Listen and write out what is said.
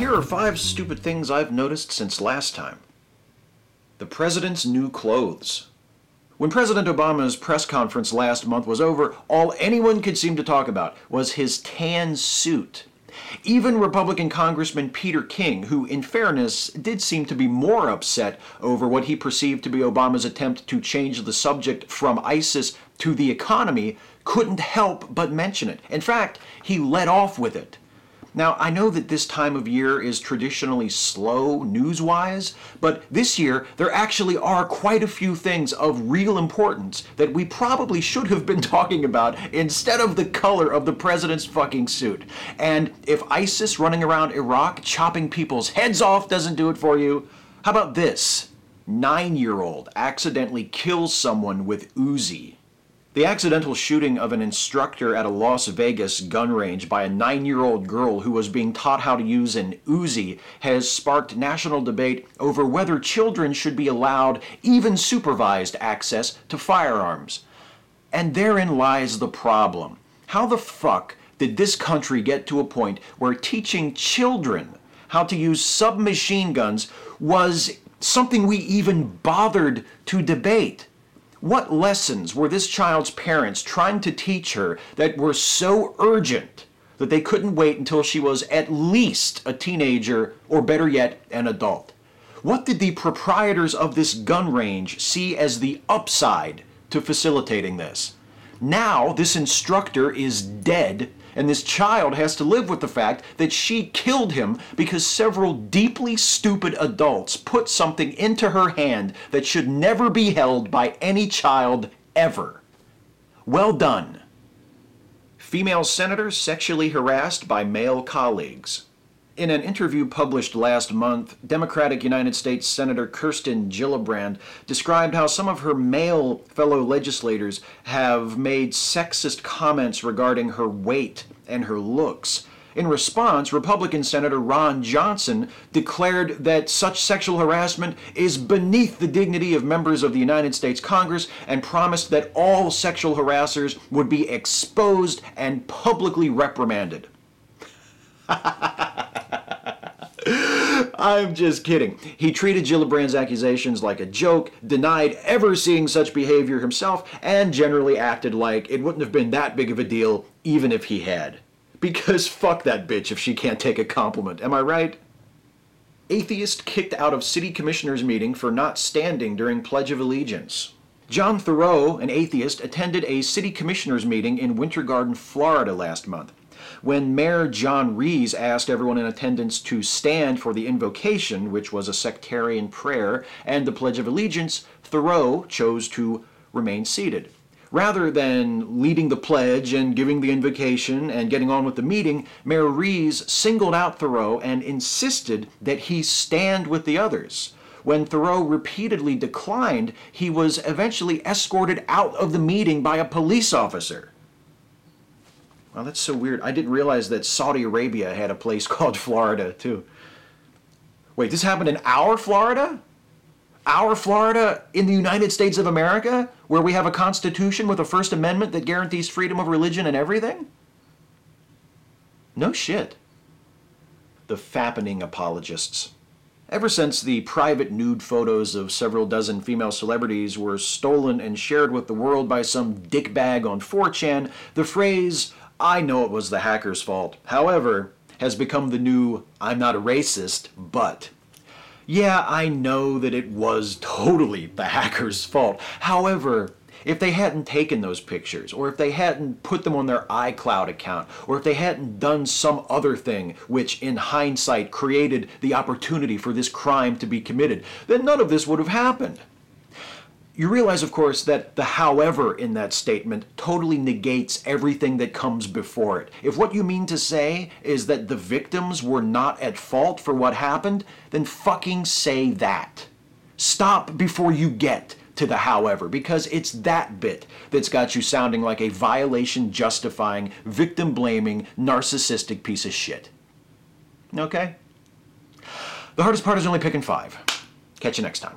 Here are 5 stupid things I've noticed since last time. The president's new clothes. When President Obama's press conference last month was over, all anyone could seem to talk about was his tan suit. Even Republican Congressman Peter King, who, in fairness, did seem to be more upset over what he perceived to be Obama's attempt to change the subject from ISIS to the economy, couldn't help but mention it. In fact, he led off with it. Now, I know that this time of year is traditionally slow news-wise, but this year there actually are quite a few things of real importance that we probably should have been talking about instead of the color of the president's fucking suit. And if ISIS running around Iraq chopping people's heads off doesn't do it for you, how about this? 9-year-old accidentally kills someone with Uzi. The accidental shooting of an instructor at a Las Vegas gun range by a 9-year-old girl who was being taught how to use an Uzi has sparked national debate over whether children should be allowed even supervised access to firearms. And therein lies the problem. How the fuck did this country get to a point where teaching children how to use submachine guns was something we even bothered to debate? What lessons were this child's parents trying to teach her that were so urgent that they couldn't wait until she was at least a teenager, or better yet, an adult? What did the proprietors of this gun range see as the upside to facilitating this? Now this instructor is dead, and this child has to live with the fact that she killed him because several deeply stupid adults put something into her hand that should never be held by any child ever. Well done. Female senator sexually harassed by male colleagues. In an interview published last month, Democratic United States Senator Kirsten Gillibrand described how some of her male fellow legislators have made sexist comments regarding her weight and her looks. In response, Republican Senator Ron Johnson declared that such sexual harassment is beneath the dignity of members of the United States Congress and promised that all sexual harassers would be exposed and publicly reprimanded. I'm just kidding. He treated Gillibrand's accusations like a joke, denied ever seeing such behavior himself, and generally acted like it wouldn't have been that big of a deal even if he had. Because fuck that bitch if she can't take a compliment, am I right? Atheist kicked out of city commissioners' meeting for not standing during Pledge of Allegiance. John Thoreau, an atheist, attended a city commissioners' meeting in Winter Garden, Florida last month. When Mayor John Rees asked everyone in attendance to stand for the invocation, which was a sectarian prayer, and the Pledge of Allegiance, Thoreau chose to remain seated. Rather than leading the pledge and giving the invocation and getting on with the meeting, Mayor Rees singled out Thoreau and insisted that he stand with the others. When Thoreau repeatedly declined, he was eventually escorted out of the meeting by a police officer. Wow, that's so weird. I didn't realize that Saudi Arabia had a place called Florida, too. Wait, this happened in our Florida? Our Florida in the United States of America, where we have a constitution with a First Amendment that guarantees freedom of religion and everything? No shit. The fappening apologists. Ever since the private nude photos of several dozen female celebrities were stolen and shared with the world by some dickbag on 4chan, the phrase, "I know it was the hacker's fault, however," has become the new, "I'm not a racist, but." Yeah, I know that it was totally the hacker's fault. However, if they hadn't taken those pictures, or if they hadn't put them on their iCloud account, or if they hadn't done some other thing which, in hindsight, created the opportunity for this crime to be committed, then none of this would have happened. You realize, of course, that the however in that statement totally negates everything that comes before it. If what you mean to say is that the victims were not at fault for what happened, then fucking say that. Stop before you get to the however, because it's that bit that's got you sounding like a violation-justifying, victim-blaming, narcissistic piece of shit. Okay? The hardest part is only picking 5. Catch you next time.